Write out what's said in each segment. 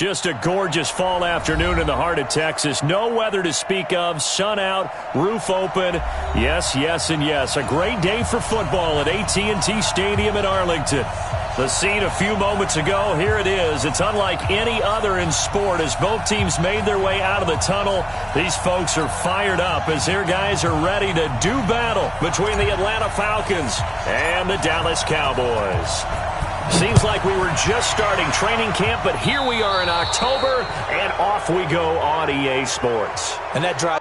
Just a gorgeous fall afternoon in the heart of Texas. No weather to speak of. Sun out, roof open. Yes, yes, and yes. A great day for football at AT&T Stadium in Arlington. The scene a few moments ago, here it is. It's unlike any other in sport as both teams made their way out of the tunnel. These folks are fired up as their guys are ready to do battle between the Atlanta Falcons and the Dallas Cowboys. Seems like we were just starting training camp, but here we are in October, and off we go on EA Sports. And that drive.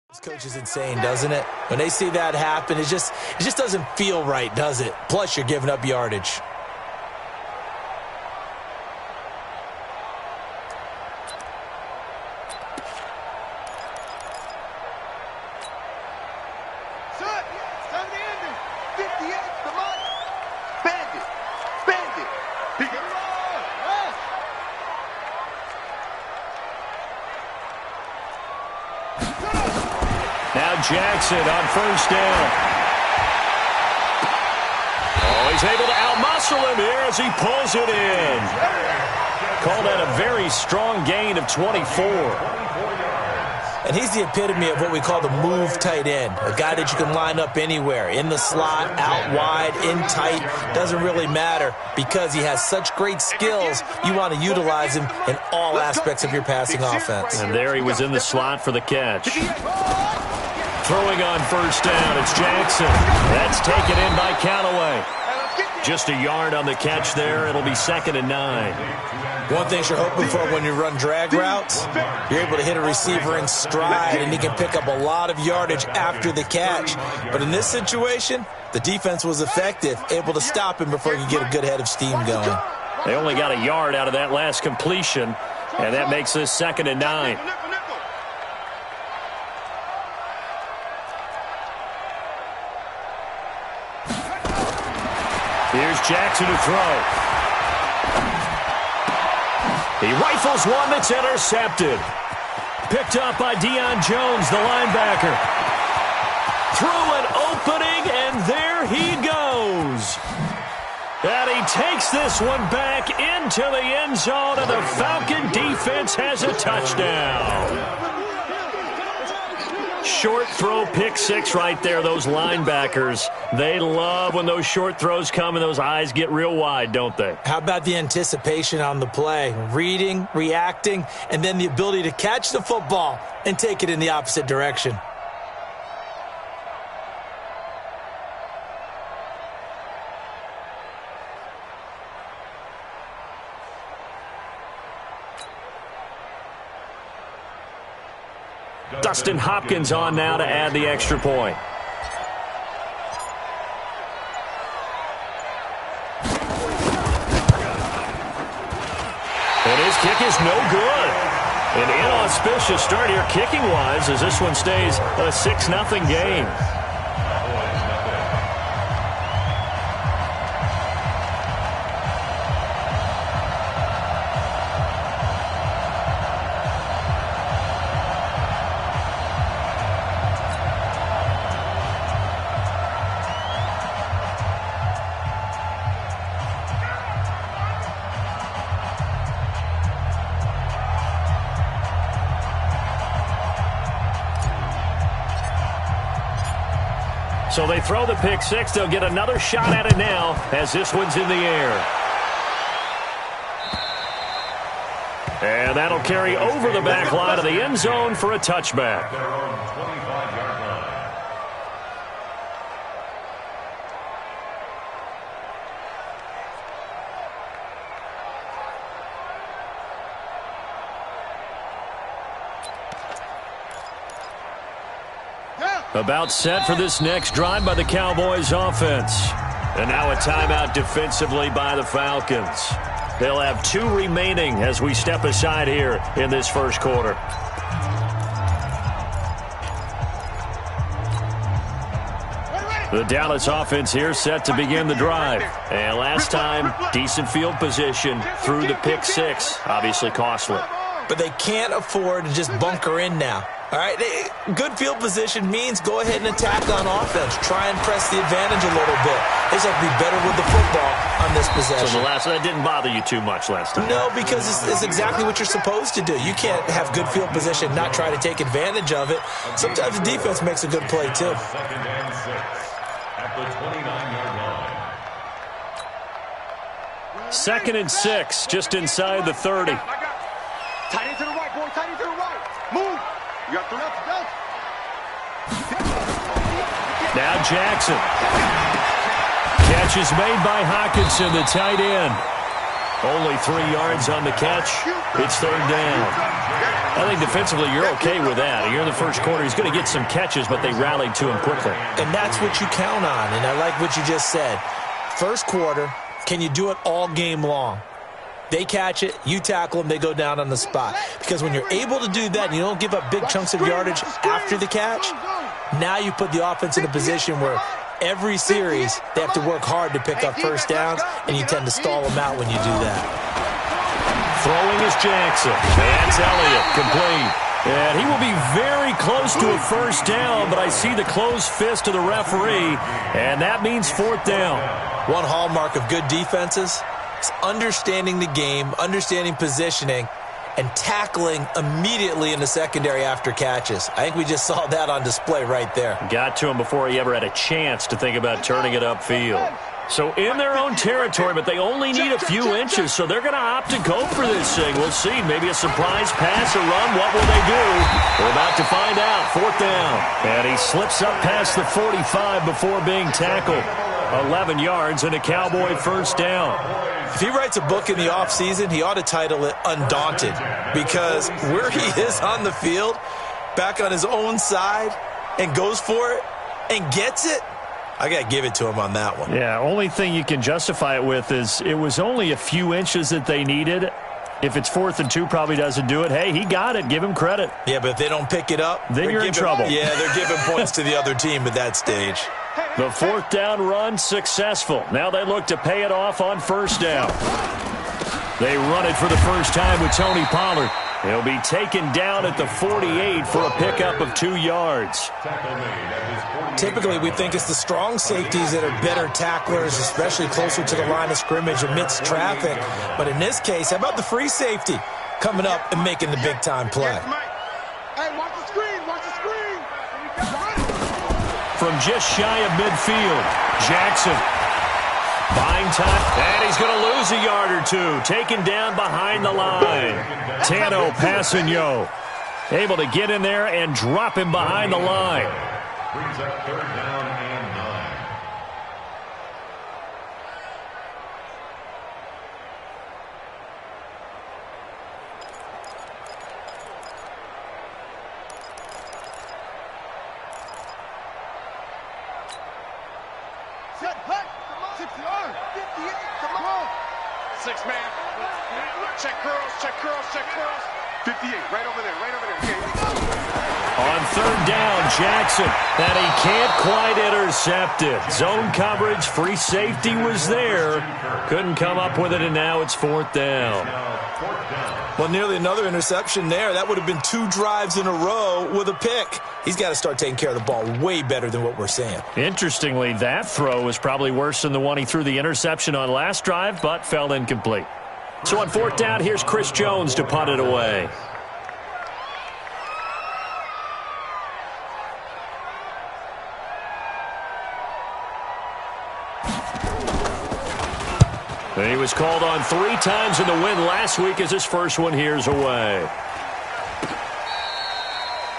This coach is insane, doesn't it? When they see that happen, it just doesn't feel right, does it? Plus, you're giving up yardage. Jackson on first down. Oh, he's able to outmuscle him here as he pulls it in. Call that a very strong gain of 24. And he's the epitome of what we call the move tight end, a guy that you can line up anywhere, in the slot, out wide, in tight, doesn't really matter because he has such great skills. You want to utilize him in all aspects of your passing offense. And there he was in the slot for the catch. Throwing on first down, it's Jackson. That's taken in by Callaway. Just a yard on the catch there. It'll be 2nd and 9. One thing you're hoping for when you run drag routes, you're able to hit a receiver in stride, and he can pick up a lot of yardage after the catch. But in this situation, the defense was effective, able to stop him before he could get a good head of steam going. They only got a yard out of that last completion, and that makes this 2nd and 9. Here's Jackson to throw. He rifles one that's intercepted. Picked up by Deion Jones, the linebacker. Through an opening, and there he goes. And he takes this one back into the end zone, and the Falcon defense has a touchdown. Short throw, pick six right there. Those linebackers, they love when those short throws come and those eyes get real wide, don't they? How about the anticipation on the play? Reading, reacting, and then the ability to catch the football and take it in the opposite direction. Dustin Hopkins on now to add the extra point. And his kick is no good. An inauspicious start here kicking-wise as this one stays a 6-0 game. So they throw the pick six. They'll get another shot at it now as this one's in the air. And that'll carry over the back line of the end zone for a touchback. About set for this next drive by the Cowboys offense. And now a timeout defensively by the Falcons. They'll have 2 remaining as we step aside here in this first quarter. The Dallas offense here set to begin the drive. And last time, decent field position through the pick 6. Obviously costly. But they can't afford to just bunker in now. All right, good field position means go ahead and attack on offense. Try and press the advantage a little bit. They just have to be better with the football on this possession. So that didn't bother you too much last time? No, because it's exactly what you're supposed to do. You can't have good field position, not try to take advantage of it. Sometimes the defense makes a good play, too. Second and 6, just inside the 30. Tight end to the right, boy. Tight end to the right. Move. You got 3 up. Now Jackson. Catch is made by Hockenson, the tight end. Only 3 yards on the catch. It's 3rd down. I think defensively you're okay with that. You're in the first quarter. He's going to get some catches, but they rallied to him quickly. And that's what you count on, and I like what you just said. First quarter, can you do it all game long? They catch it, you tackle them, they go down on the spot. Because when you're able to do that and you don't give up big chunks of yardage after the catch, now you put the offense in a position where every series they have to work hard to pick up first downs, and you tend to stall them out when you do that. Throwing is Jackson. That's Elliott, complete. And he will be very close to a first down, but I see the closed fist of the referee, and that means 4th down. One hallmark of good defenses is understanding the game, understanding positioning, and tackling immediately in the secondary after catches. I think we just saw that on display right there. Got to him before he ever had a chance to think about turning it upfield. So in their own territory, but they only need a few inches, so they're going to opt to go for this thing. We'll see. Maybe a surprise pass or run. What will they do? We're about to find out. 4th down. And he slips up past the 45 before being tackled. 11 yards and a Cowboy first down. If he writes a book in the offseason, he ought to title it Undaunted, because where he is on the field, back on his own side, and goes for it and gets it, I got to give it to him on that one. Yeah, only thing you can justify it with is it was only a few inches that they needed. If it's 4th and 2, probably doesn't do it. Hey, he got it. Give him credit. Yeah, but if they don't pick it up, then you're in trouble. Yeah, they're giving points to the other team at that stage. The 4th down run successful. Now they look to pay it off on first down. They run it for the first time with Tony Pollard. He'll be taken down at the 48 for a pickup of 2 yards. Typically, we think it's the strong safeties that are better tacklers, especially closer to the line of scrimmage amidst traffic. But in this case, how about the free safety coming up and making the big-time play? Hey, watch the screen. Watch the screen. From just shy of midfield, Jackson. Buying time, and he's going to lose a yard or 2. Taken down behind the line. Tano Passanio able to get in there and drop him behind the line. Brings up 3rd down and 9. Set, hut. 6 yards. 58. Come on. 6 man. Check curls. Check curls. Check curls. 58. Right over there. Right over there. Okay. On 3rd down, Jackson, that he can't quite intercept it. Zone coverage, free safety was there. Couldn't come up with it, and now it's 4th down. Well, nearly another interception there. That would have been 2 drives in a row with a pick. He's got to start taking care of the ball way better than what we're seeing. Interestingly, that throw was probably worse than the one he threw the interception on last drive, but fell incomplete. So on 4th down, here's Chris Jones to punt it away. And he was called on 3 times in the win last week as his first one here's away.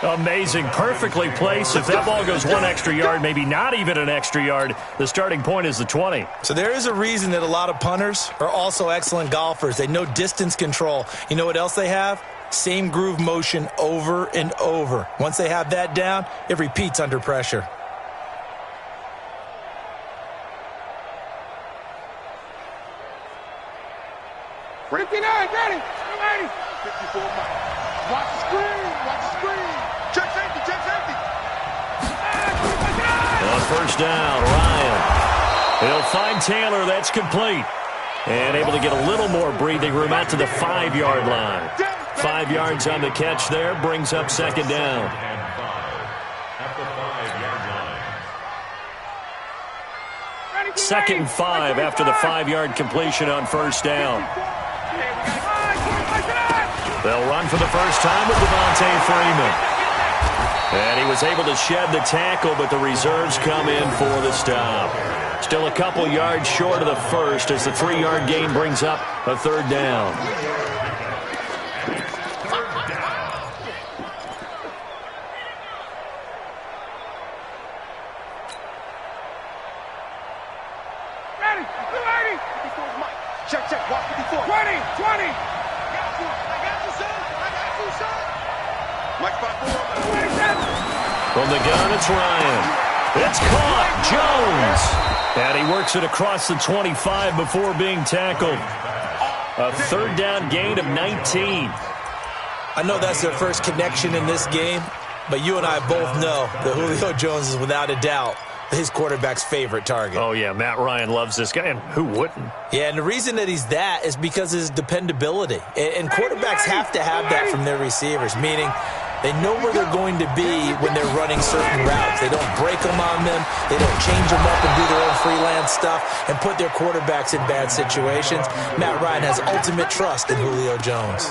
Amazing. Perfectly placed. If that ball goes 1 extra yard, maybe not even an extra yard, the starting point is the 20. So there is a reason that a lot of punters are also excellent golfers. They know distance control. You know what else they have? Same groove motion over and over. Once they have that down, it repeats under pressure. Ready? 54 miles. Watch the screen. Watch the screen. Check safety. Check safety. On first down, Ryan. He'll find Taylor. That's complete. And able to get a little more breathing room out to the 5-yard line. 5 yards on the catch there. Brings up second down. Second and 5 after the 5-yard completion on first down. They'll run for the first time with Devontae Freeman. And he was able to shed the tackle, but the reserves come in for the stop. Still a couple yards short of the first as the 3-yard gain brings up a third down. Check, check, watch 54. 20. I got you, son. Mike 5-4. From the gun, it's Ryan. It's caught. Jones. And he works it across the 25 before being tackled. A third down gain of 19. I know that's their first connection in this game, but you and I both know that Julio Jones is without a doubt his quarterback's favorite target. Oh, yeah, Matt Ryan loves this guy, and who wouldn't? Yeah, and the reason that he's that is because of his dependability. And quarterbacks have to have that from their receivers, meaning they know where they're going to be when they're running certain routes. They don't break them on them. They don't change them up and do their own freelance stuff and put their quarterbacks in bad situations. Matt Ryan has ultimate trust in Julio Jones.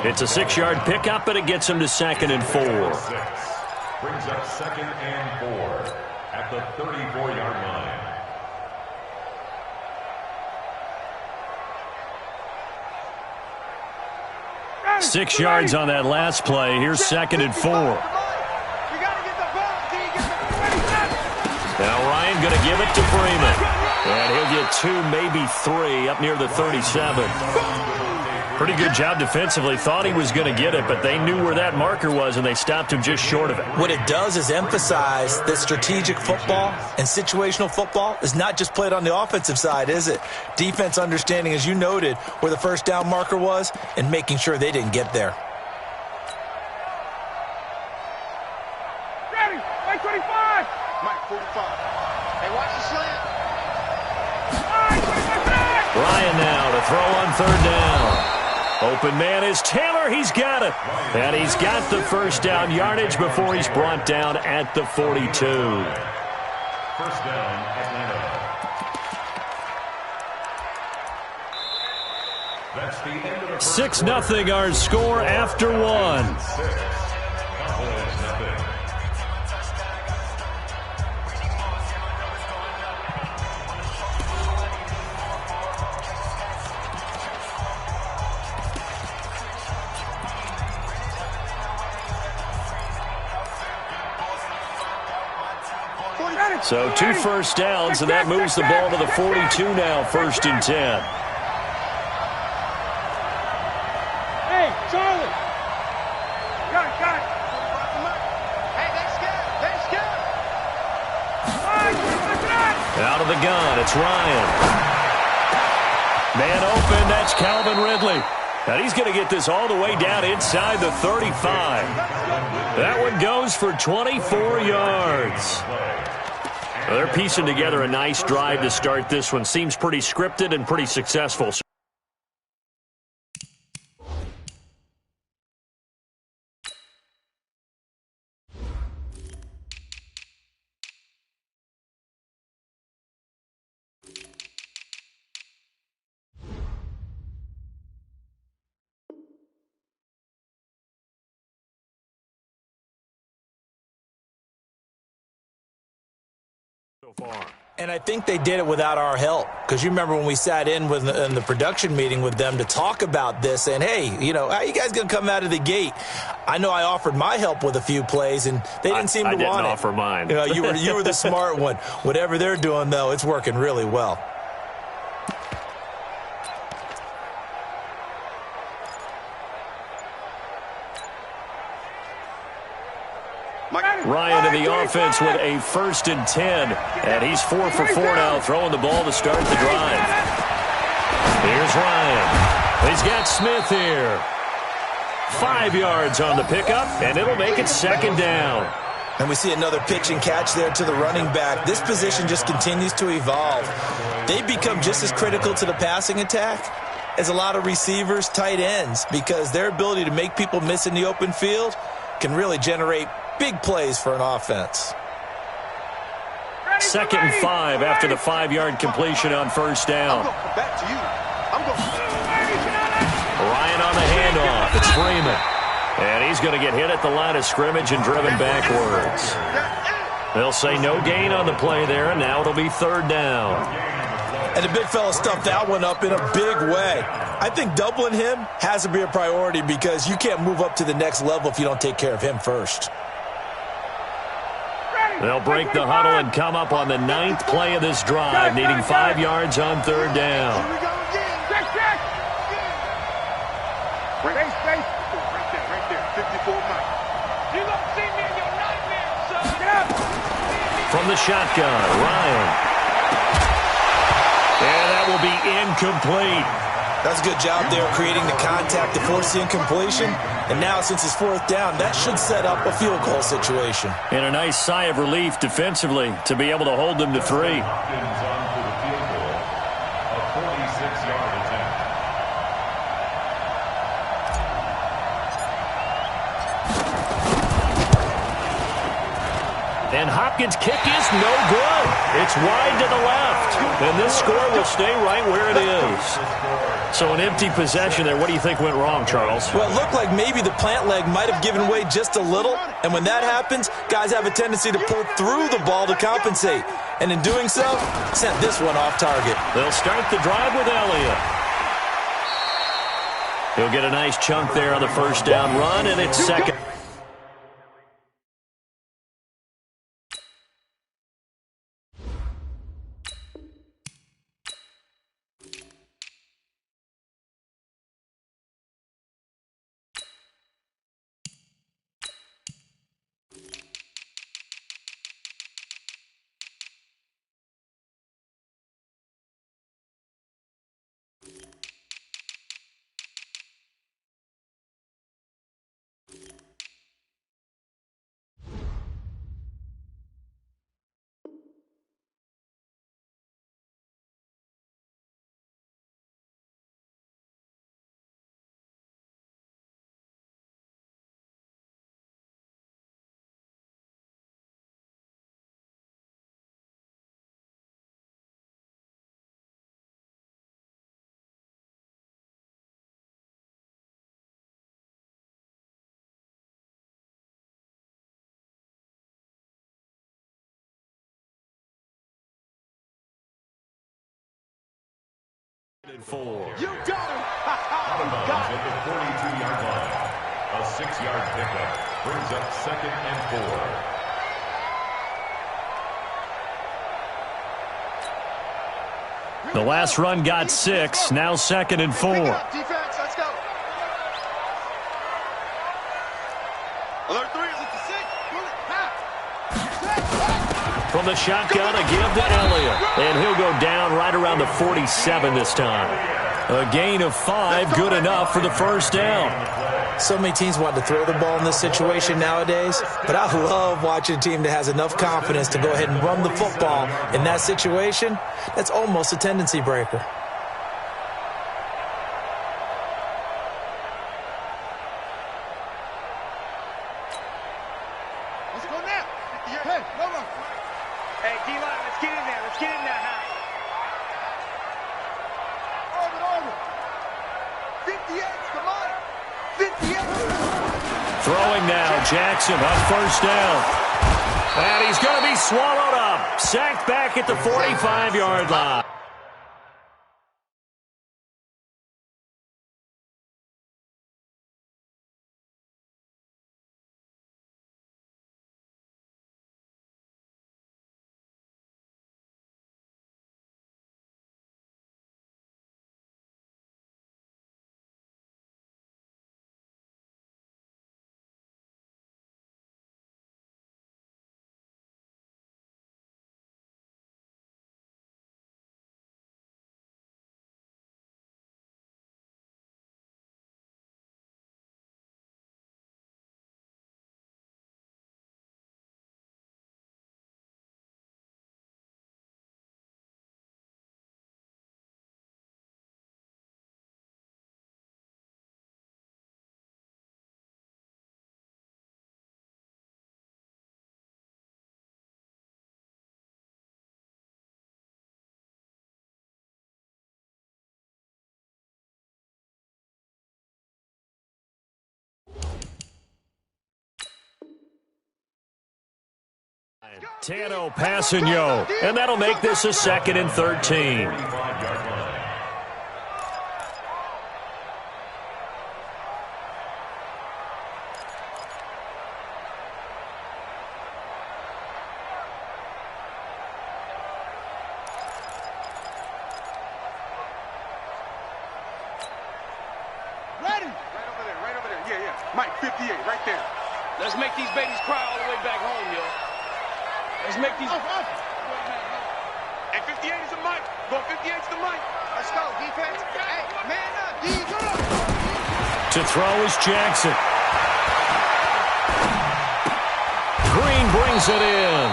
It's a 6-yard pickup, and it gets him to 2nd and 4. Brings up 2nd and 4 at the 34-yard line. Six yards on that last play. Here's 2nd and 4. Now Ryan going to give it to Freeman. And he'll get 2, maybe 3 up near the 37. Pretty good job defensively. Thought he was going to get it, but they knew where that marker was, and they stopped him just short of it. What it does is emphasize that strategic football and situational football is not just played on the offensive side, is it? Defense understanding, as you noted, where the first down marker was and making sure they didn't get there. Ready, Mike 25. Mike 45. Hey, watch the slant. Ryan now to throw on third down. Open man is Taylor. He's got it. And he's got the first down yardage before he's brought down at the 42. First down, Atlanta. That's the end of the first 6-0 our score after 1. 6. Cowboys nothing. So 2 first downs, and that moves the ball to the 42 now, 1st and 10. Hey, Charlie. Got it. Hey, that's good. Out of the gun, it's Ryan. Man open, that's Calvin Ridley. And he's going to get this all the way down inside the 35. That one goes for 24 yards. Well, they're piecing together a nice drive to start this one. Seems pretty scripted and pretty successful. Far. And I think they did it without our help, because you remember when we sat in the production meeting with them to talk about this, and hey, you know, how you guys going to come out of the gate? I know I offered my help with a few plays, and they didn't seem to want it. I didn't offer mine. You know, you were the smart one. Whatever they're doing, though, it's working really well. And the offense with a 1st and 10. And he's 4 for 4 now, throwing the ball to start the drive. Here's Ryan. He's got Smith here. 5 yards on the pickup, and it'll make it 2nd down. And we see another pitch and catch there to the running back. This position just continues to evolve. They become just as critical to the passing attack as a lot of receivers, tight ends, because their ability to make people miss in the open field can really generate big plays for an offense. 2nd and 5 after the 5-yard completion on 1st down. Back to you. Ryan on the handoff. It's Freeman. And he's going to get hit at the line of scrimmage and driven backwards. They'll say no gain on the play there, and now it'll be 3rd down. And the big fella stuffed that one up in a big way. I think doubling him has to be a priority because you can't move up to the next level if you don't take care of him first. They'll break the huddle and come up on the 9th play of this drive, needing 5 yards on 3rd down. Here we go again. Check. Right there. 54 Mike. You don't see me in your nightmare, son. From the shotgun, Ryan. And that will be incomplete. That's a good job there creating the contact to force the incompletion. And now, since it's 4th down, that should set up a field goal situation. And a nice sigh of relief defensively to be able to hold them to 3. Hopkins on for the field goal, a 46-yard attempt. And Hopkins' kick is no good. It's wide to the left. And this score will stay right where it is. So an empty possession there. What do you think went wrong, Charles? Well, it looked like maybe the plant leg might have given way just a little. And when that happens, guys have a tendency to pull through the ball to compensate. And in doing so, sent this one off target. They'll start the drive with Elliott. He'll get a nice chunk there on the 1st down run, and it's 2nd. You got him. Out of bounds at the 42-yard line. A 6-yard pickup brings up 2nd and 4. The last run got 6. Now 2nd and 4. Defense, let's go. Alert 3 is at the 6. From the shotgun, a give to Elliott. And he'll go down right around the 47 this time. A gain of 5, good enough for the 1st down. So many teams want to throw the ball in this situation nowadays, but I love watching a team that has enough confidence to go ahead and run the football in that situation. That's almost a tendency breaker. Let's go now. Hey, no more. Hey, D-line, let's get in there. Let's get in there, huh? Over. 58, come on. 58. Throwing now, Jackson on 1st down. And he's going to be swallowed up. Sacked back at the 45-yard line. Tano passing Yo, and that'll make this a 2nd and 13. Ready? Right over there. Yeah. Mike, 58, right there. Let's make these babies cry all the way back home, yo. Let's make these... Hey, 58 is the mic. Go 58 is the mic. Let's go, defense. Hey, man up, defense. To throw is Jackson. Green brings it in.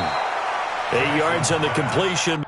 8 yards on the completion.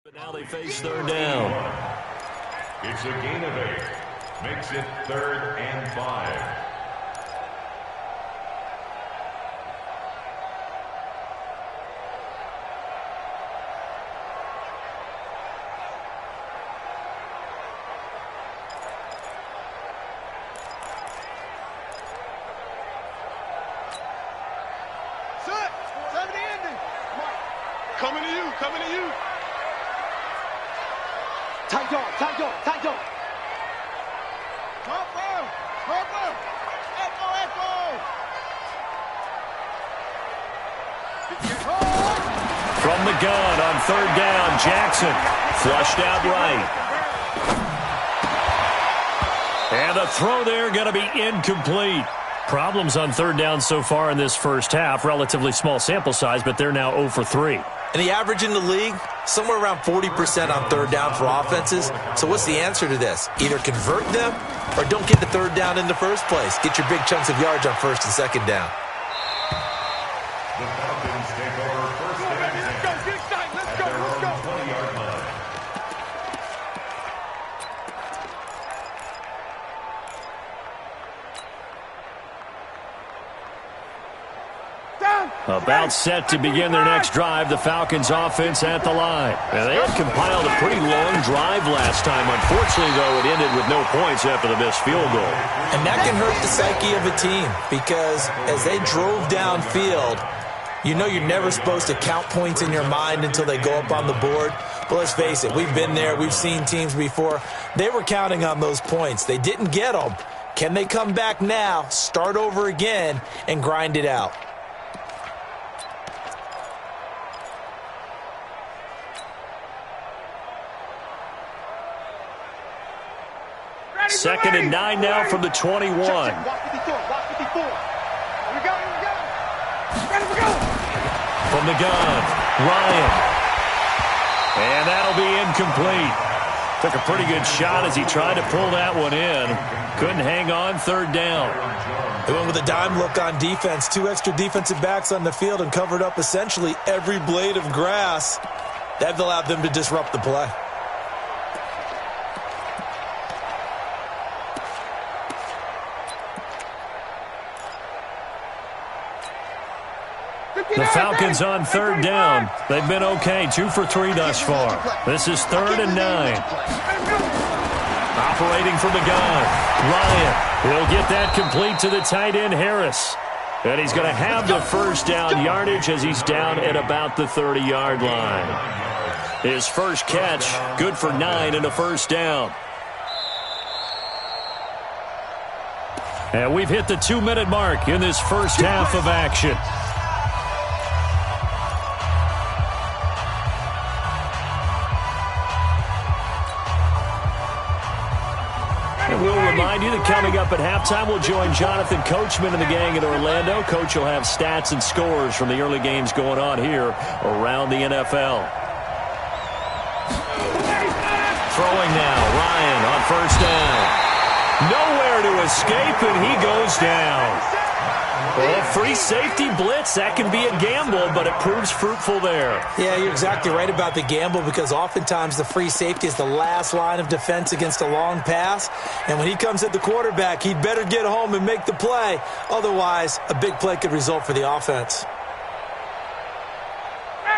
But now they face 3rd down. It's a gain of 8. Makes it 3rd and 5. Set. 70 ending. Coming to you. Tight dog. Echo. From the gun on 3rd down, Jackson flushed out right. And the throw there going to be incomplete. Problems on 3rd down so far in this first half. Relatively small sample size, but they're now 0 for 3. And the average in the league, somewhere around 40% on 3rd down for offenses. So what's the answer to this? Either convert them or don't get the 3rd down in the first place. Get your big chunks of yards on 1st and 2nd down. The Falcons take over 1st and 10. Let's go. Get excited. Let's go. At their own 20-yard line. About set to begin their next drive, the Falcons offense at the line. And they had compiled a pretty long drive last time. Unfortunately, though, it ended with no points after the missed field goal. And that can hurt the psyche of a team because as they drove downfield, you know you're never supposed to count points in your mind until they go up on the board. But let's face it, we've been there. We've seen teams before. They were counting on those points. They didn't get them. Can they come back now, start over again, and grind it out? 2nd and 9 now from the 21. Watch 54. Here we go. Ready to go. From the gun, Ryan. And that'll be incomplete. Took a pretty good shot as he tried to pull that one in. Couldn't hang on 3rd down. They went with a dime look on defense. 2 extra defensive backs on the field and covered up essentially every blade of grass. That allowed them to disrupt the play. The Falcons on 3rd down. They've been okay, 2 for 3 thus far. This is 3rd and 9. Operating from the gun, Ryan. He'll get that complete to the tight end, Harris. And he's going to have the 1st down yardage as he's down at about the 30-yard line. His first catch, good for 9 and a 1st down. And we've hit the 2-minute mark in this first half of action. And we'll remind you that coming up at halftime, we'll join Jonathan Coachman and the gang in Orlando. Coach will have stats and scores from the early games going on here around the NFL. Throwing now, Ryan on first down. Nowhere to escape, and he goes down. Well, free safety blitz, that can be a gamble, but it proves fruitful there. Yeah, you're exactly right about the gamble because oftentimes the free safety is the last line of defense against a long pass. And when he comes at the quarterback, he'd better get home and make the play. Otherwise, a big play could result for the offense.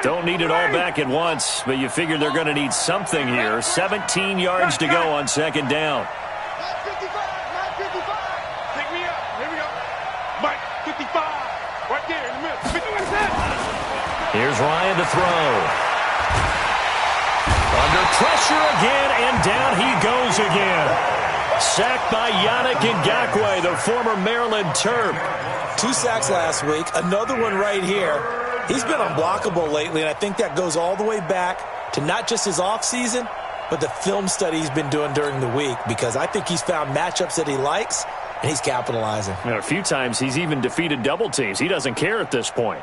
Don't need it all back at once, but you figure they're going to need something here. 17 yards to go on second down. Take me up. Here we go. Mike, 55. Right there in the middle. Here's Ryan to throw. Under pressure again, and down he goes again. Sacked by Yannick Ngakoue, the former Maryland Terp. 2 sacks last week, another one right here. He's been unblockable lately, and I think that goes all the way back to not just his offseason, but the film study he's been doing during the week, because I think he's found matchups that he likes, and he's capitalizing. And a few times he's even defeated double teams. He doesn't care at this point.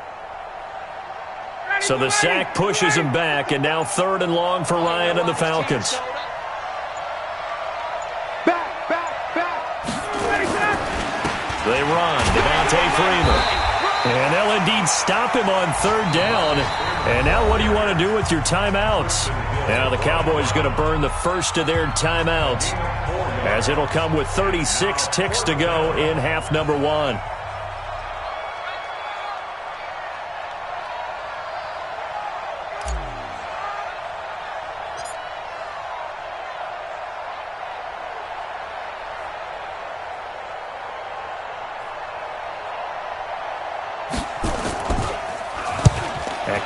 So the sack pushes him back, and now 3rd and long for Ryan and the Falcons. They run. Devontae Freeman. And they'll indeed stop him on 3rd down. And now what do you want to do with your timeouts? Now the Cowboys going to burn the first of their timeouts, as it'll come with 36 ticks to go in half number 1.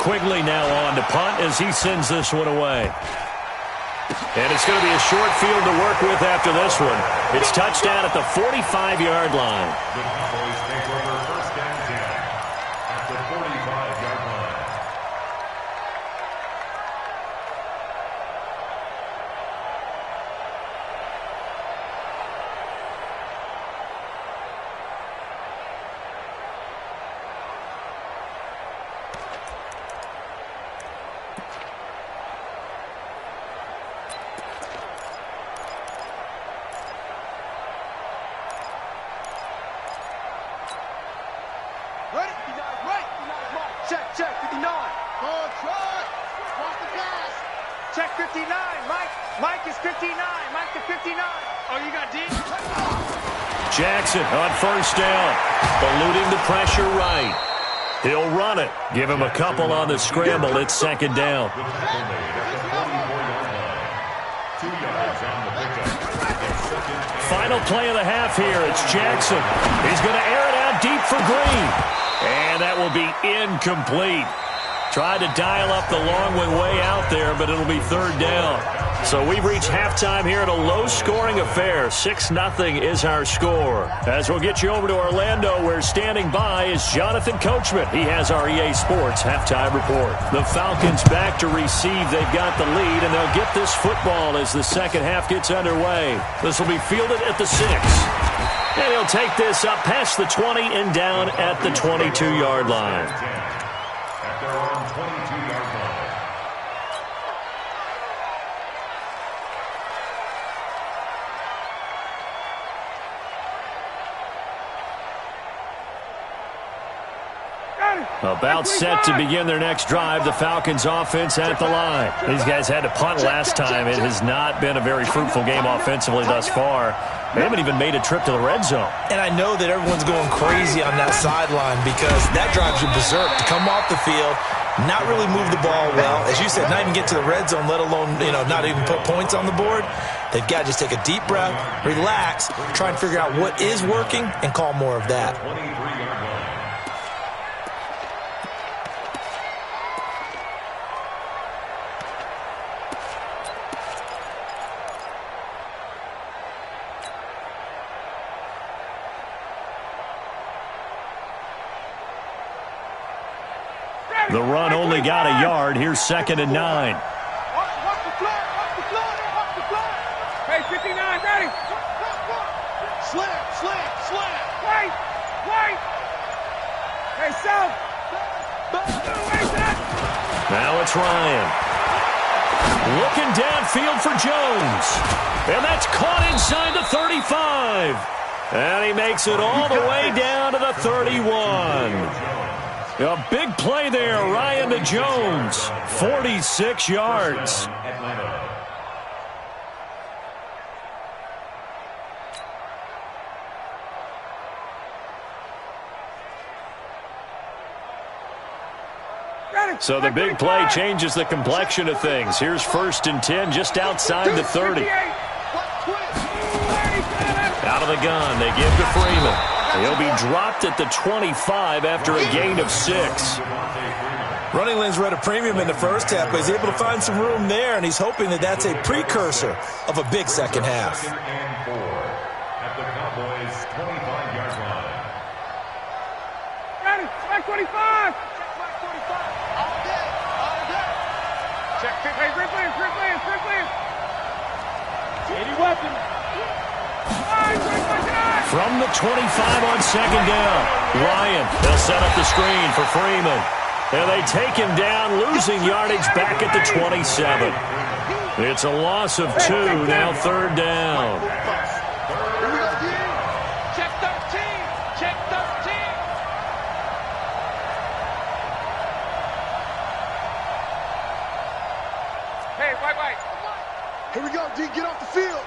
Quigley now on to punt as he sends this one away. And it's going to be a short field to work with after this one. It's touchdown at the 45-yard line. The Cowboys take over first and 10 at the 45-yard line. Check 59. Mike is 59. Mike to 59. Oh, you got D? Jackson on first down. Eluding the pressure right. He'll run it. Give him a couple on the scramble. It's 2nd down. 2 yards on the pickup. Final play of the half here. It's Jackson. He's going to air it out deep for Green. And that will be incomplete. Tried to dial up the long one way out there, but it'll be 3rd down. So we've reached halftime here at a low-scoring affair. 6-0 is our score. As we'll get you over to Orlando, where standing by is Jonathan Coachman. He has our EA Sports halftime report. The Falcons back to receive. They've got the lead, and they'll get this football as the second half gets underway. This will be fielded at the 6. And he'll take this up past the 20 and down at the 22-yard line. At their own 22-yard line. About set to begin their next drive, the Falcons offense at the line. These guys had to punt last time. It has not been a very fruitful game offensively thus far. They haven't even made a trip to the red zone. And I know that everyone's going crazy on that sideline because that drives you berserk to come off the field, not really move the ball well. As you said, not even get to the red zone, let alone, not even put points on the board. They've got to just take a deep breath, relax, try and figure out what is working, and call more of that. 23-yard line. The run only got a yard. Here's 2nd and 9. Watch the flag. Watch the flag. Watch the flag. Hey, 59, ready. Slam. Wait. Hey, south. Now it's Ryan. Looking downfield for Jones. And that's caught inside the 35. And he makes it all the way down to the 31. A big play there, Ryan to Jones. 46 yards. So the big play changes the complexion of things. Here's 1st and 10 just outside the 30. Out of the gun, they give to Freeman. He'll be dropped at the 25 after a gain of 6. Running lanes were at a premium in the first half, but he's able to find some room there, and he's hoping that that's a precursor of a big second half. At the Cowboys' 25-yard line. Ready, flag 45. Check 50. Hey, Rick Williams. 80 weapon. From the 25 on 2nd down. Ryan, they'll set up the screen for Freeman. And they take him down, losing yardage back at the 27. It's a loss of 2, now 3rd down. Check 13. Check 13. Hey, white. Here we go, D. Get off the field.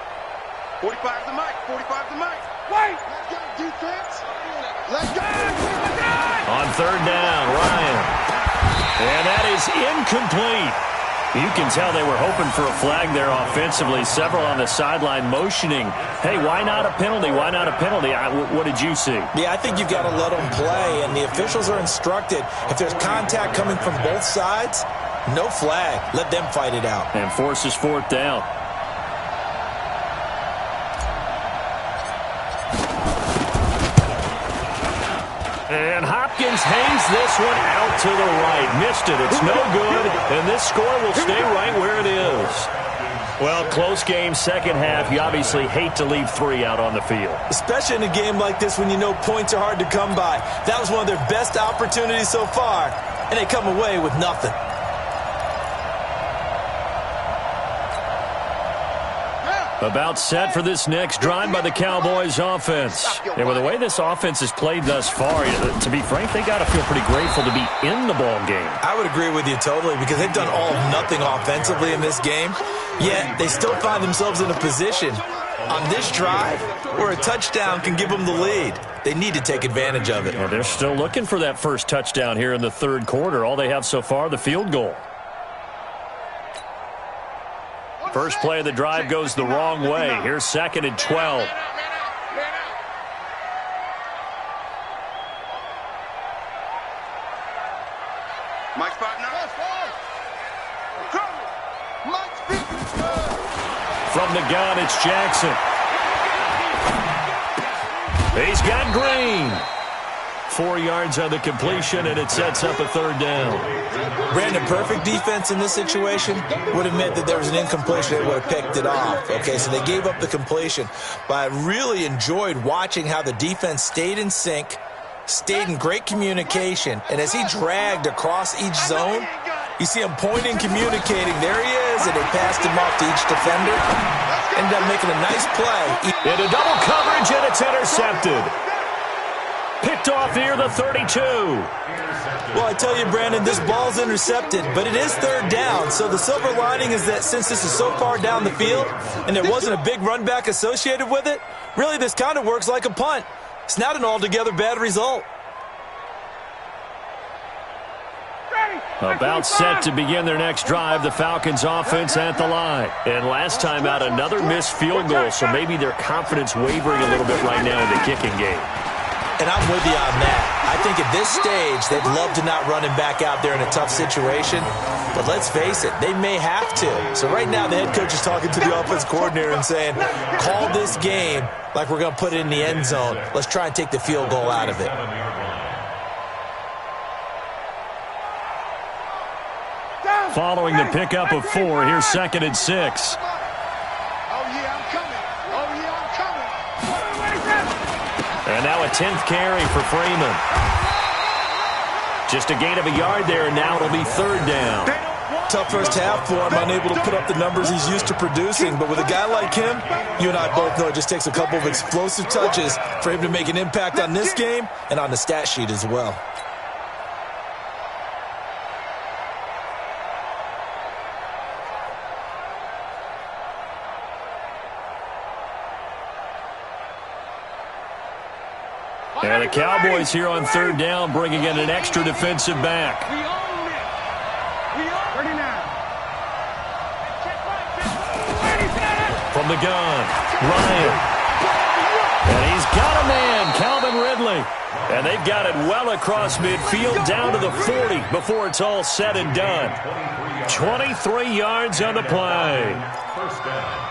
45 to Mike. 45 to Mike. White. Let's go, defense. Let's go. On 3rd down, Ryan. And that is incomplete. You can tell they were hoping for a flag there offensively. Several on the sideline motioning, hey, why not a penalty? Why not a penalty? What did you see? Yeah, I think you've got to let them play, and the officials are instructed, if there's contact coming from both sides, no flag. Let them fight it out. And forces 4th down. And Hopkins hangs this one out to the right. Missed it. It's no good. And this score will stay right where it is. Well, close game, second half. You obviously hate to leave 3 out on the field. Especially in a game like this when you know points are hard to come by. That was one of their best opportunities so far, and they come away with nothing. About set for this next drive by the Cowboys offense. And with the way this offense has played thus far, to be frank, they got to feel pretty grateful to be in the ball game. I would agree with you totally, because they've done all of nothing offensively in this game, yet they still find themselves in a position on this drive where a touchdown can give them the lead. They need to take advantage of it. Well, they're still looking for that first touchdown here in the 3rd quarter. All they have so far, the field goal. First play of the drive goes the wrong way. Here's 2nd and 12. Mike's spot now. From the gun, it's Jackson. He's got Green. 4 yards on the completion, and it sets up a 3rd down. Brandon, perfect defense in this situation would have meant that there was an incompletion. They would have picked it off. Okay, so they gave up the completion. But I really enjoyed watching how the defense stayed in sync, stayed in great communication, and as he dragged across each zone, you see him pointing, communicating. There he is, and they passed him off to each defender. Ended up making a nice play. Into double coverage, and it's intercepted. Picked off near the 32. Well, I tell you, Brandon, this ball's intercepted, but it is 3rd down. So the silver lining is that since this is so far down the field and there wasn't a big run back associated with it, really this kind of works like a punt. It's not an altogether bad result. About set to begin their next drive, the Falcons offense at the line. And last time out, another missed field goal, so maybe their confidence wavering a little bit right now in the kicking game. And I'm with you on that. I think at this stage, they'd love to not run him back out there in a tough situation. But let's face it, they may have to. So right now, the head coach is talking to the offense coordinator and saying, call this game like we're going to put it in the end zone. Let's try and take the field goal out of it. Following the pickup of 4, here's 2nd and 6. Oh, yeah, I'm coming. Oh, yeah, I'm coming. And now a 10th carry for Freeman. Just a gain of a yard there, and now it'll be 3rd down. tough first half for him, unable to put up the numbers he's used to producing. But with a guy like him, you and I both know it just takes a couple of explosive touches for him to make an impact on this game and on the stat sheet as well. And the Cowboys here on third down, bringing in an extra defensive back. From the gun, Ryan. And he's got a man, Calvin Ridley. And they've got it well across midfield down to the 40 before it's all said and done. 23 yards on the play. First down.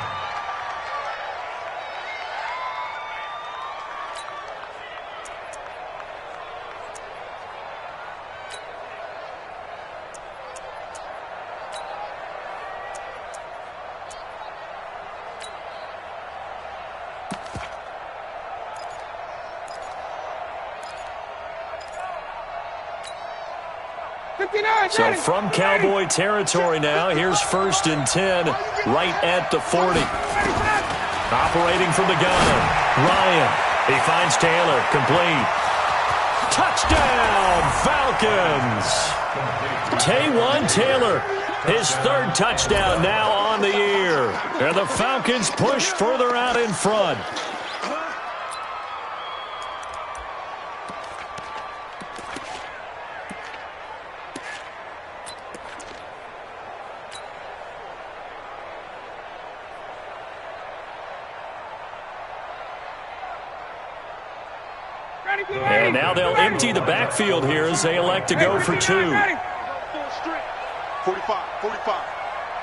So from Cowboy territory now, here's 1st and 10, right at the 40. Operating from the gun, Ryan. He finds Taylor, complete. Touchdown, Falcons! Taywan Taylor, his 3rd touchdown now on the year. And the Falcons push further out in front. And now they'll empty the backfield here as they elect to go for 2. 45, 45.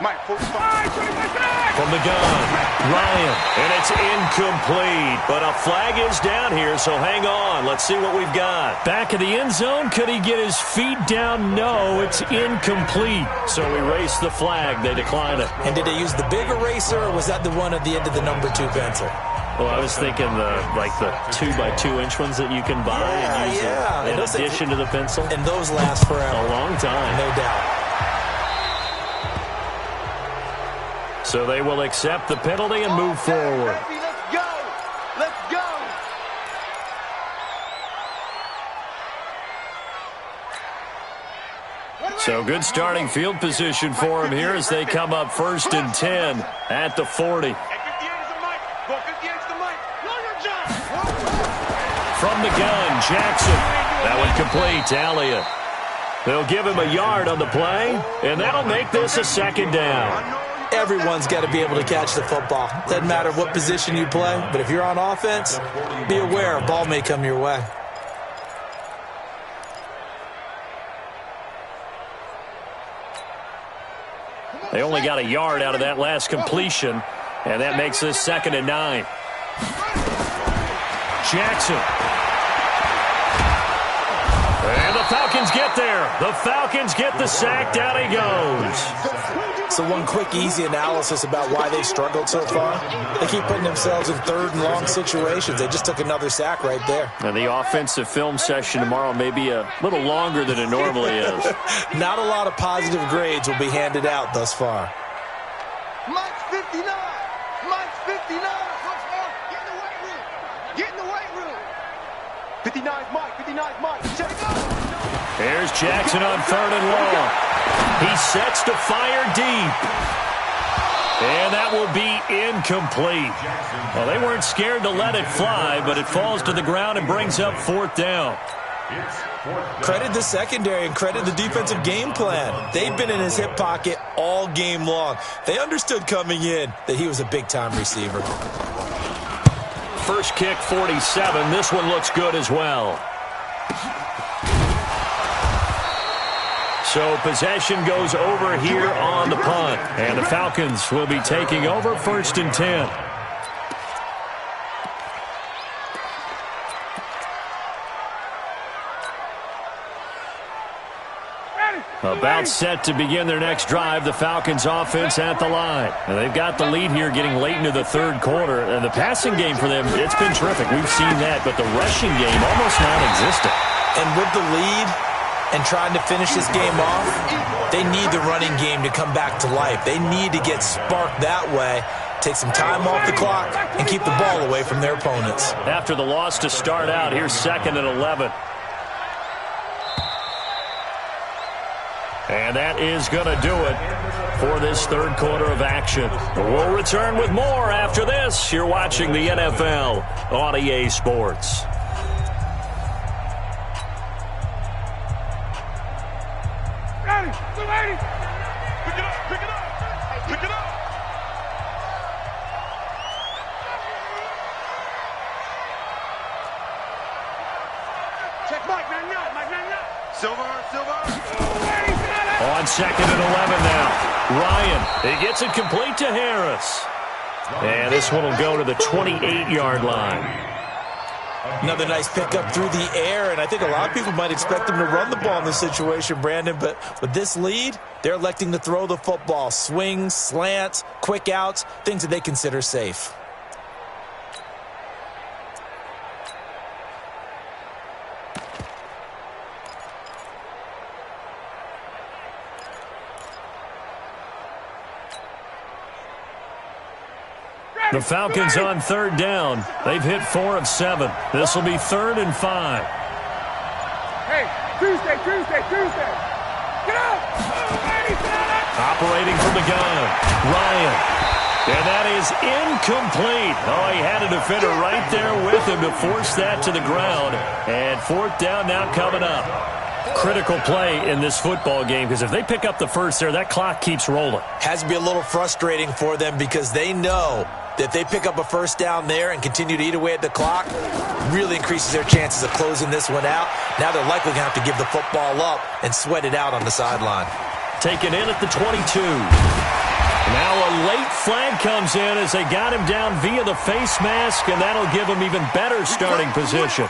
Mike, 45. From the gun, Ryan. And it's incomplete. But a flag is down here, so hang on. Let's see what we've got. Back of the end zone. Could he get his feet down? No, it's incomplete. So erase the flag. They decline it. And did they use the big eraser, or was that the one at the end of the number 2 pencil? Well, I was thinking the 2x2-inch ones that you can buy and use in addition to the pencil. And those last forever. A long time. No doubt. So they will accept the penalty and move forward. Let's go. Let's go. So good starting field position for him here as they come up 1st and 10 at the 40. From the gun, Jackson. That one complete to Elliott. They'll give him a yard on the play, and that'll make this a 2nd down. Everyone's got to be able to catch the football. Doesn't matter what position you play, but if you're on offense, be aware a ball may come your way. They only got a yard out of that last completion, and that makes this 2nd and 9. Jackson. And the Falcons get there. The Falcons get the sack. Down he goes. So one quick, easy analysis about why they've struggled so far. They keep putting themselves in 3rd and long situations. They just took another sack right there. And the offensive film session tomorrow may be a little longer than it normally is. Not a lot of positive grades will be handed out thus far. Mike's 59. Mike's 59. Get in the weight room. Get in the weight room. 59's Mike. 59's Mike. Check it out. Here's Jackson on 3rd and long. He sets to fire deep. And that will be incomplete. Well, they weren't scared to let it fly, but it falls to the ground and brings up 4th down. Credit the secondary and credit the defensive game plan. They've been in his hip pocket all game long. They understood coming in that he was a big-time receiver. First kick, 47. This one looks good as well. So possession goes over here on the punt. And the Falcons will be taking over 1st and 10. About set to begin their next drive, the Falcons offense at the line. And they've got the lead here getting late into the 3rd quarter. And the passing game for them, it's been terrific. We've seen that, but the rushing game almost non-existent. And with the lead, and trying to finish this game off, they need the running game to come back to life. They need to get sparked that way, take some time off the clock, and keep the ball away from their opponents. After the loss to start out, here's 2nd and 11. And that is going to do it for this third quarter of action. We'll return with more after this. You're watching the NFL on EA Sports. Ready, get ready. Pick it up, pick it up, pick it up. Check Mike, Mike, Silver. On 2nd and 11 now. Ryan, he gets it complete to Harris. And this one will go to the 28-yard line. Another nice pickup through the air, and I think a lot of people might expect them to run the ball in this situation, Brandon, but with this lead, they're electing to throw the football. Swings, slants, quick outs, things that they consider safe. The Falcons on 3rd down. They've hit 4 of 7. This will be 3rd and 5. Hey, Tuesday. Get up! Operating from the gun. Ryan. And that is incomplete. Oh, he had a defender right there with him to force that to the ground. And 4th down now coming up. Critical play in this football game, because if they pick up the first there, that clock keeps rolling. Has to be a little frustrating for them because they know that if they pick up a first down there and continue to eat away at the clock, really increases their chances of closing this one out. Now they're likely going to have to give the football up and sweat it out on the sideline. Taken in at the 22. Now a late flag comes in as they got him down via the face mask, and that'll give him even better starting position.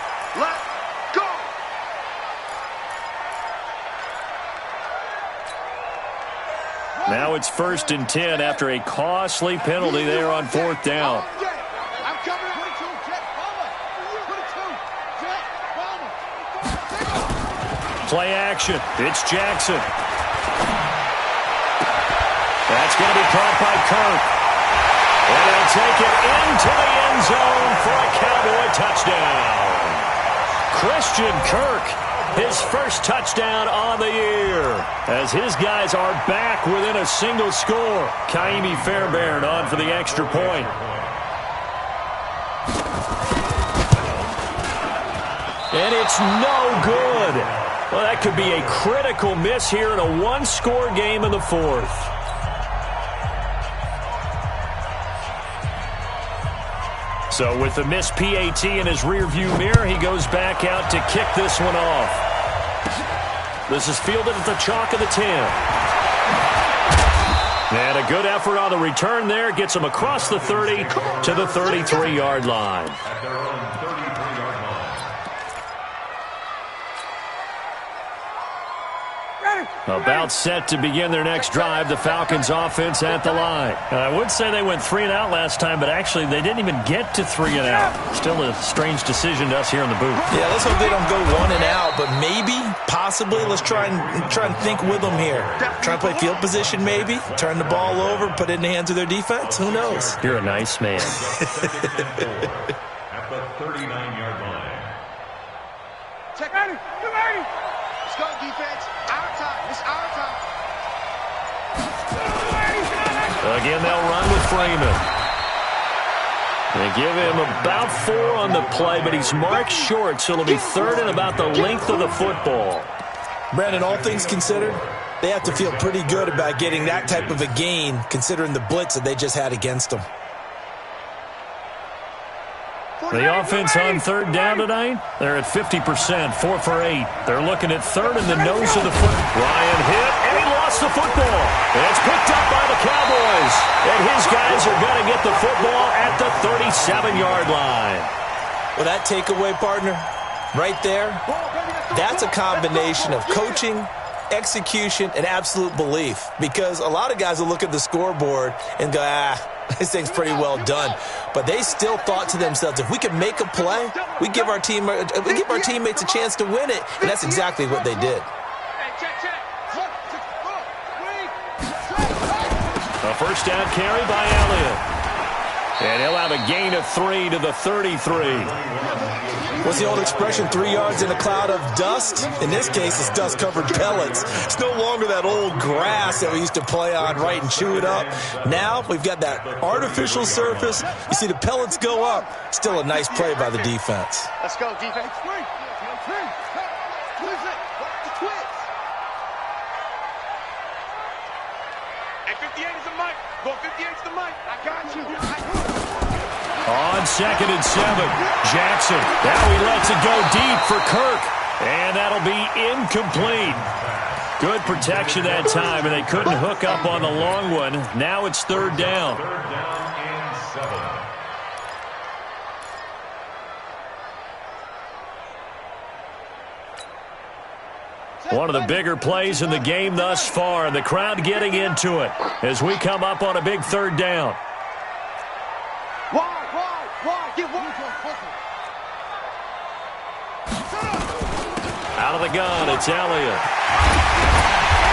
Now it's 1st and 10 after a costly penalty there on 4th down. Play action. It's Jackson. That's going to be caught by Kirk. And they'll take it into the end zone for a Cowboy touchdown. Christian Kirk. His first touchdown on the year as his guys are back within a single score. Kaimi Fairbairn on for the extra point. And it's no good. Well, that could be a critical miss here in a one-score game in the 4th. So with the missed PAT in his rearview mirror, he goes back out to kick this one off. This is fielded at the chalk of the 10. And a good effort on the return there. Gets him across the 30 to the 33-yard line. At their own 33-yard line. About set to begin their next drive. The Falcons offense at the line. I would say they went 3 and out last time, but actually they didn't even get to 3 and out. Still a strange decision to us here in the booth. Yeah, let's hope they don't go 1 and out, but maybe, possibly, let's try and think with them here. Try and play field position maybe, turn the ball over, put it in the hands of their defense. Who knows? You're a nice man. At the 39-yard line. Check ready. Get ready. Let's go, defense. Our time. It's our time. Again, they'll run with Freeman. They give him about 4 on the play, but he's marked short, so it'll be 3rd and about the length of the football. Brandon, all things considered, they have to feel pretty good about getting that type of a gain, considering the blitz that they just had against them. The offense on 3rd down tonight, they're at 50%, 4 for 8. They're looking at 3rd in the nose of the foot. Ryan hit, and he lost the football. And it's picked up by the Cowboys. And his guys are going to get the football at the 37-yard line. Well, that takeaway, partner, right there, that's a combination of coaching, execution, and absolute belief. Because a lot of guys will look at the scoreboard and go, this thing's pretty well done. But they still thought to themselves, if we can make a play, we give our teammates a chance to win it. And that's exactly what they did. A first down carry by Elliott. And he'll have a gain of 3 to the 33. What's the old expression, 3 yards in a cloud of dust? In this case, it's dust-covered pellets. It's no longer that old grass that we used to play on, right, and chew it up. Now we've got that artificial surface. You see the pellets go up. Still a nice play by the defense. Let's go, defense. Hey, 58 is the mic. Go 58 is the mic. I got you. On 2nd and 7, Jackson. Now he lets it go deep for Kirk. And that'll be incomplete. Good protection that time, and they couldn't hook up on the long one. Now it's 3rd down. 3rd down and 7. One of the bigger plays in the game thus far, and the crowd getting into it as we come up on a big 3rd down. Wide. Get wide. Out of the gun, it's Elliott.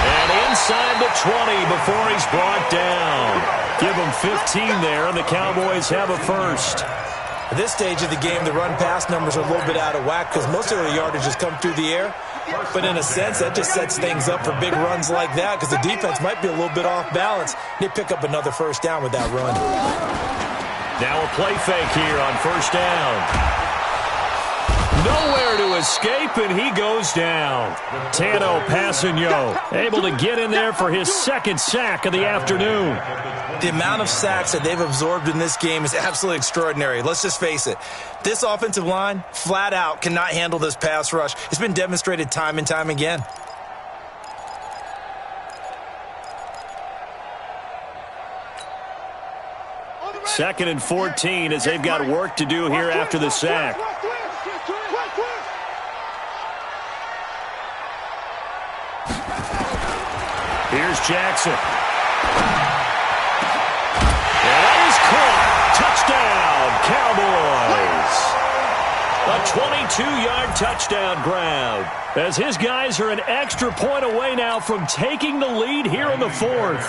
And inside the 20 before he's brought down. Give him 15 there, and the Cowboys have a first. At this stage of the game, the run-pass numbers are a little bit out of whack because most of the yardage has come through the air. But in a sense, that just sets things up for big runs like that because the defense might be a little bit off balance. They pick up another first down with that run. Now a play fake here on 1st down. Nowhere to escape, and he goes down. Tano Passigno able to get in there for his 2nd sack of the afternoon. The amount of sacks that they've absorbed in this game is absolutely extraordinary. Let's just face it. This offensive line, flat out, cannot handle this pass rush. It's been demonstrated time and time again. Second and 14 as they've got work to do here after the sack. Here's Jackson. And that is caught. Touchdown, Cowboys. A 22-yard touchdown grab as his guys are an extra point away now from taking the lead here in the 4th.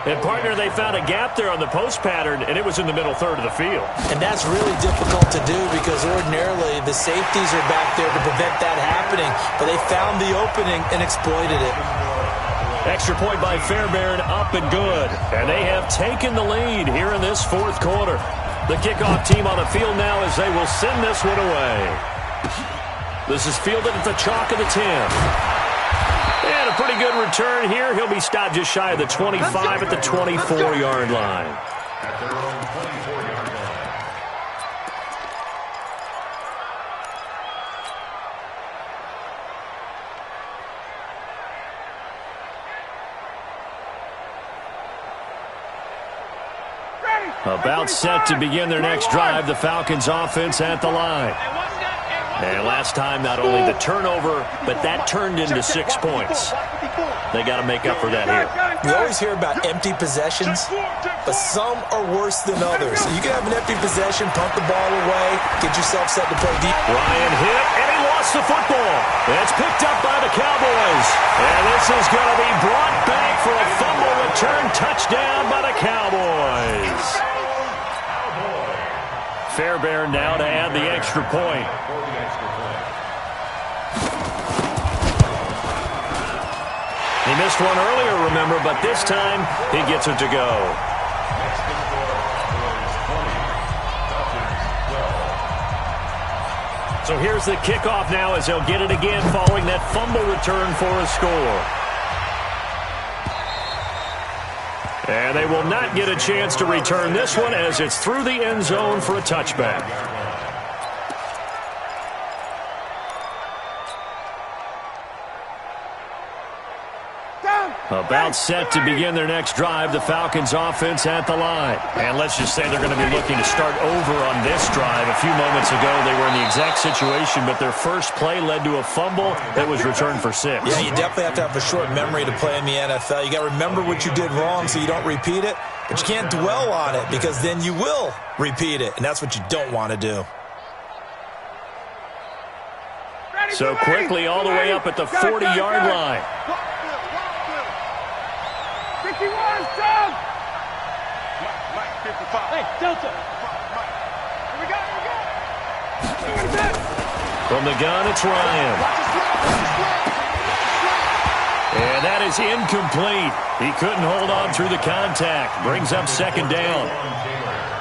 And, partner, they found a gap there on the post pattern, and it was in the middle 3rd of the field. And that's really difficult to do because ordinarily the safeties are back there to prevent that happening. But they found the opening and exploited it. Extra point by Fairbairn, up and good. And they have taken the lead here in this 4th quarter. The kickoff team on the field now as they will send this one away. This is fielded at the chalk of the 10. And a pretty good return here. He'll be stopped just shy of the 25 at the 24-yard line. At their own 24-yard line. About set to begin their next drive, the Falcons offense at the line. And last time, not only the turnover, but that turned into 6 points. They got to make up for that here. We always hear about empty possessions, but some are worse than others. You can have an empty possession, punt the ball away, get yourself set to play deep. Ryan hit, and he lost the football. It's picked up by the Cowboys. And this is going to be brought back for a fumble return touchdown by the Cowboys. Fairbairn now to add the extra point. He missed one earlier, remember, but this time he gets it to go. So here's the kickoff now as they'll get it again following that fumble return for a score. And they will not get a chance to return this one as it's through the end zone for a touchback. About set to begin their next drive, the Falcons offense at the line. And let's just say they're going to be looking to start over on this drive. A few moments ago, they were in the exact situation, but their first play led to a fumble that was returned for 6. Yeah, you definitely have to have a short memory to play in the NFL. You got to remember what you did wrong so you don't repeat it, but you can't dwell on it because then you will repeat it, and that's what you don't want to do. So quickly all the way up at the 40-yard line. 51, Tom! 55. Hey, Delta. Here we go. From the gun, it's Ryan. And that is incomplete. He couldn't hold on through the contact. Brings up second down.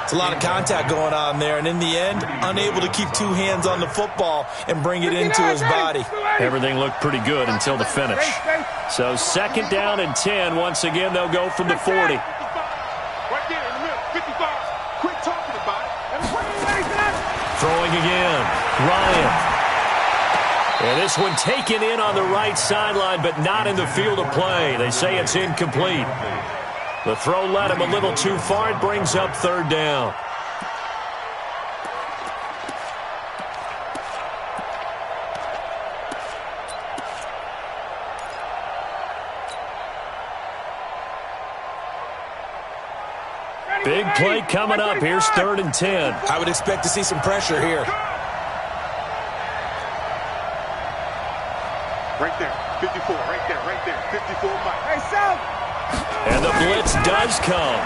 It's a lot of contact going on there, and in the end, unable to keep two hands on the football and bring it into his body. Everything looked pretty good until the finish. So second down and 10. Once again, they'll go from the 40. Right there in the middle, 55. Quit talking about it. Throwing again, Ryan. And this one taken in on the right sideline, but not in the field of play. They say it's incomplete. The throw led him a little too far. It brings up third down. Big play coming up. Here's third and 10. I would expect to see some pressure here. Right there, 54, right there, 54 Mike. Hey, South! And the blitz does come.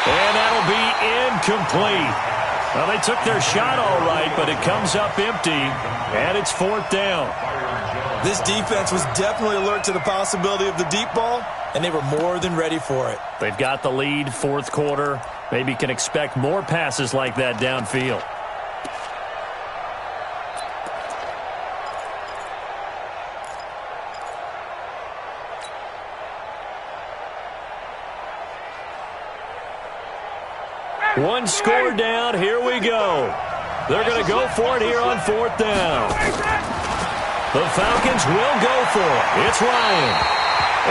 And that'll be incomplete. Well, they took their shot all right, but it comes up empty, and it's fourth down. This defense was definitely alert to the possibility of the deep ball, and they were more than ready for it. They've got the lead, fourth quarter. Maybe can expect more passes like that downfield. One score down. Here we go. They're going to go for it here on fourth down. The Falcons will go for it. It's Ryan.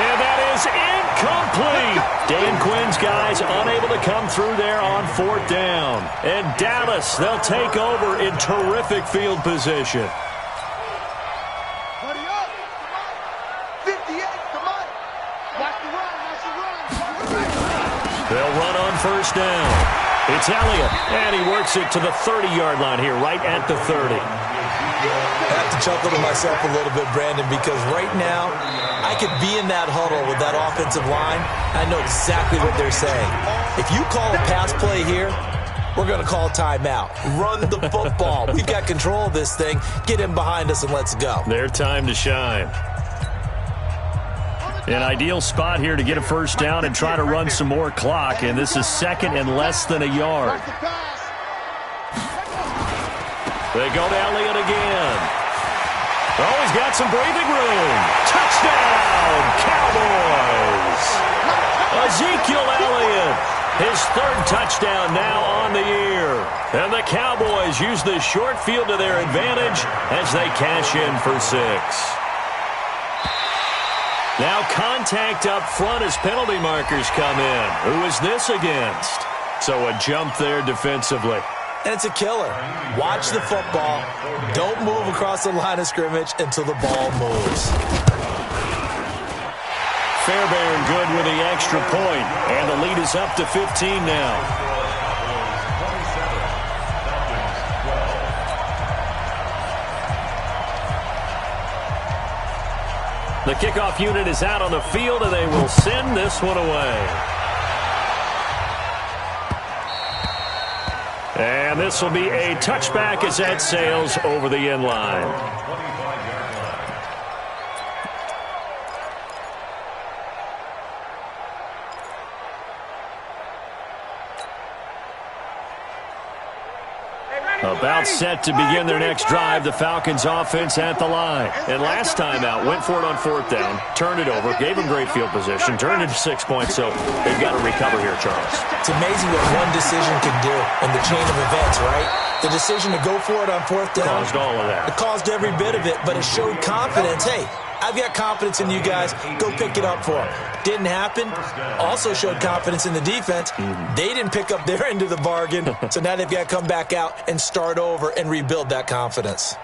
And that is incomplete. Dan Quinn's guys unable to come through there on fourth down. And Dallas, they'll take over in terrific field position. Hurry up. 58, come on. Watch the run. They'll run on first down. It's Elliott, and he works it to the 30-yard line here, right at the 30. I have to chuckle to myself a little bit, Brandon, because right now I could be in that huddle with that offensive line. I know exactly what they're saying. If you call a pass play here, we're going to call timeout. Run the football. We've got control of this thing. Get in behind us and let's go. Their time to shine. An ideal spot here to get a first down and try to run some more clock, and this is second and less than a yard. They go to Elliott again. Oh, he's got some breathing room. Touchdown, Cowboys! Ezekiel Elliott, his third touchdown now on the year. And the Cowboys use the short field to their advantage as they cash in for 6. Now contact up front as penalty markers come in. Who is this against? So a jump there defensively. And it's a killer. Watch the football. Don't move across the line of scrimmage until the ball moves. Fairbairn good with the extra point, and the lead is up to 15 now. The kickoff unit is out on the field, and they will send this one away. And this will be a touchback as that sails over the end line. About set to begin their next drive, the Falcons offense at the line. And last time out, went for it on fourth down, turned it over, gave them great field position, turned it to 6 points, so they've got to recover here, Charles. It's amazing what one decision can do in the chain of events, right? The decision to go for it on fourth down caused all of that. It caused every bit of it, but it showed confidence. Hey, I've got confidence in you guys. Go pick it up for them. Didn't happen. Also showed confidence in the defense. They didn't pick up their end of the bargain, so now they've got to come back out and start over and rebuild that confidence.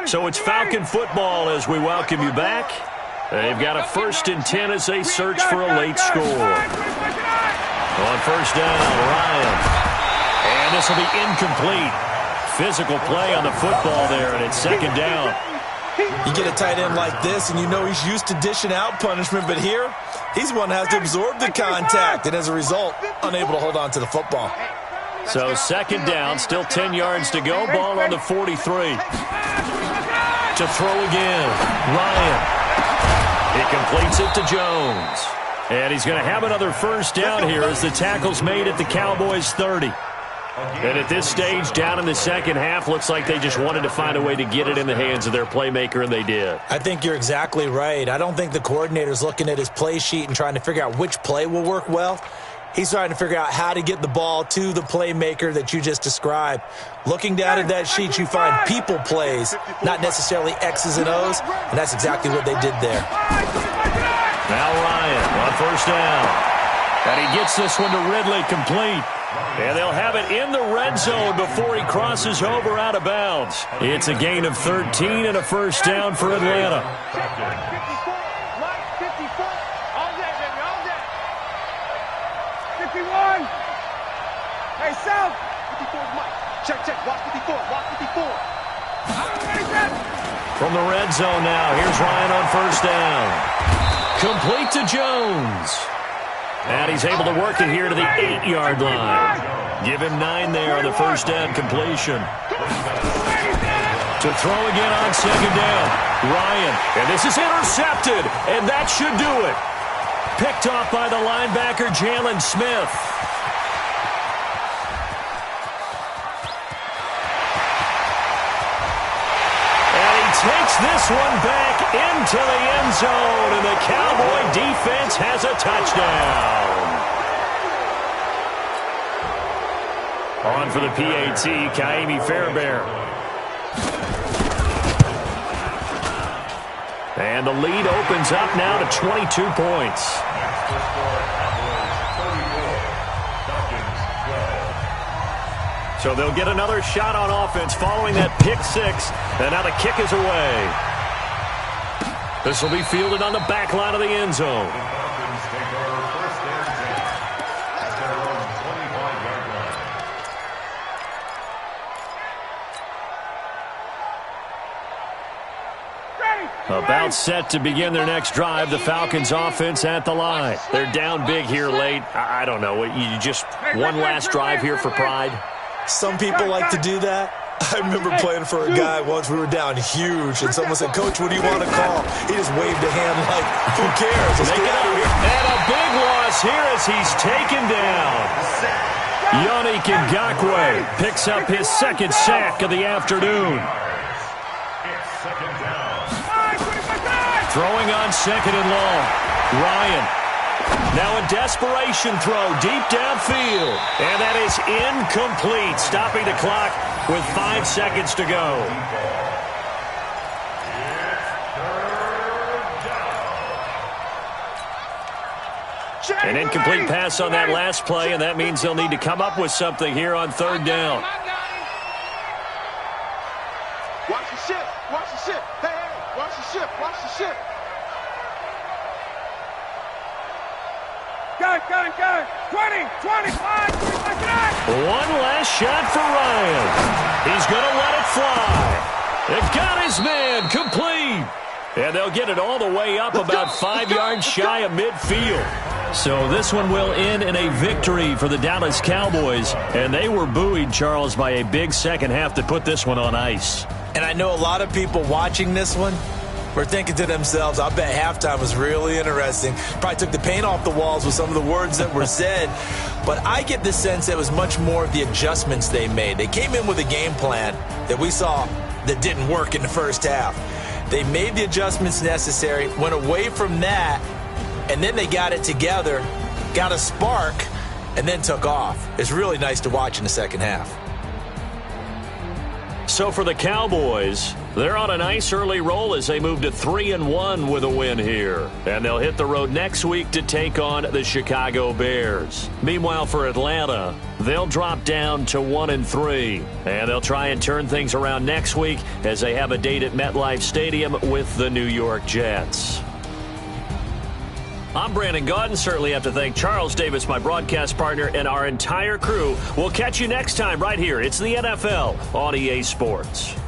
So it's Falcon football as we welcome you back. They've got a 1st and 10 as they search for a late score. On first down, Ryan. And this will be incomplete. physical play on the football there, and it's second down. You get a tight end like this, and you know he's used to dishing out punishment, but here, he's the one that has to absorb the contact, and as a result, unable to hold on to the football. So second down, still 10 yards to go, ball on the 43. To throw again, Ryan. He completes it to Jones. And he's going to have another first down here as the tackle's made at the Cowboys' 30. And at this stage, down in the second half, looks like they just wanted to find a way to get it in the hands of their playmaker, and they did. I think you're exactly right. I don't think the coordinator's looking at his play sheet and trying to figure out which play will work well. He's trying to figure out how to get the ball to the playmaker that you just described. Looking down at that sheet, you find people plays, not necessarily X's and O's, and that's exactly what they did there. Now Ryan on first down. And he gets this one to Ridley complete. And they'll have it in the red zone before he crosses over out of bounds. It's a gain of 13 and a first down for Atlanta. 51. Hey, South. 54 is Mike. Check, check. Watch 54. Watch 54. From the red zone now, here's Ryan on first down. Complete to Jones. And he's able to work it here to the 8-yard line. Give him 9 there on the first down completion. To throw again on second down. Ryan. And this is intercepted. And that should do it. Picked off by the linebacker, Jalen Smith. And he takes this one back into the end zone, and the Cowboy defense has a touchdown. On for the PAT, Kaimi Fairbairn. And the lead opens up now to 22 points. So they'll get another shot on offense following that pick six. And now the kick is away. This will be fielded on the back line of the end zone. About set to begin their next drive. The Falcons offense at the line. They're down big here late. I don't know. You just one last drive here for pride? Some people like to do that. I remember playing for a guy once. We were down huge, and someone said, "Coach, what do you want to call?" He just waved a hand like, "Who cares? Let's get out of here." And a big loss here as he's taken down. Yannick Ngakoue picks up his second sack of the afternoon. Throwing on second and long. Ryan. Now a desperation throw deep downfield. And that is incomplete. Stopping the clock with 5 seconds to go. An incomplete pass on that last play, and that means they'll need to come up with something here on third down. Watch the shift. Watch the shift. Hey, hey, watch the shift. Watch the shift. Gun. 20, 25, 29. One last shot for Ryan. He's going to let it fly. They've got his man complete. And they'll get it all the way up about 5 yards shy of midfield. So this one will end in a victory for the Dallas Cowboys. And they were buoyed, Charles, by a big second half to put this one on ice. And I know a lot of people watching this one were thinking to themselves, I bet halftime was really interesting. Probably took the paint off the walls with some of the words that were said. But I get the sense that it was much more of the adjustments they made. They came in with a game plan that we saw that didn't work in the first half. They made the adjustments necessary, went away from that, and then they got it together, got a spark, and then took off. It's really nice to watch in the second half. So for the Cowboys, they're on a nice early roll as they move to 3-1 with a win here. And they'll hit the road next week to take on the Chicago Bears. Meanwhile, for Atlanta, they'll drop down to 1-3. And they'll try and turn things around next week as they have a date at MetLife Stadium with the New York Jets. I'm Brandon Gaudin. Certainly have to thank Charles Davis, my broadcast partner, and our entire crew. We'll catch you next time right here. It's the NFL on EA Sports.